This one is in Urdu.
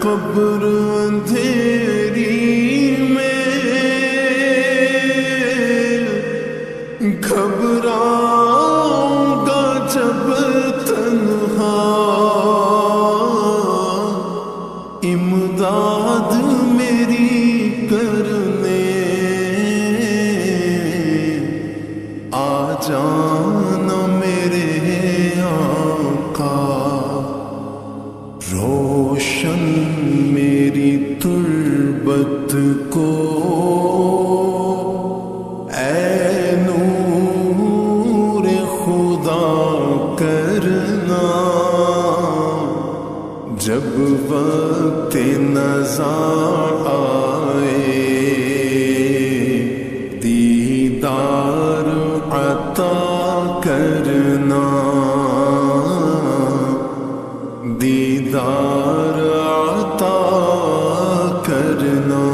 قبر اندھیری میں گھبراؤں گا جب تنہا، امداد میری کرنے آ جانا میرے آقا، روشن میری تربت کو اے نور خدا کرنا، جب وقت نزا آئے دیدار عطا کرنا، دیدار عطا کرنا۔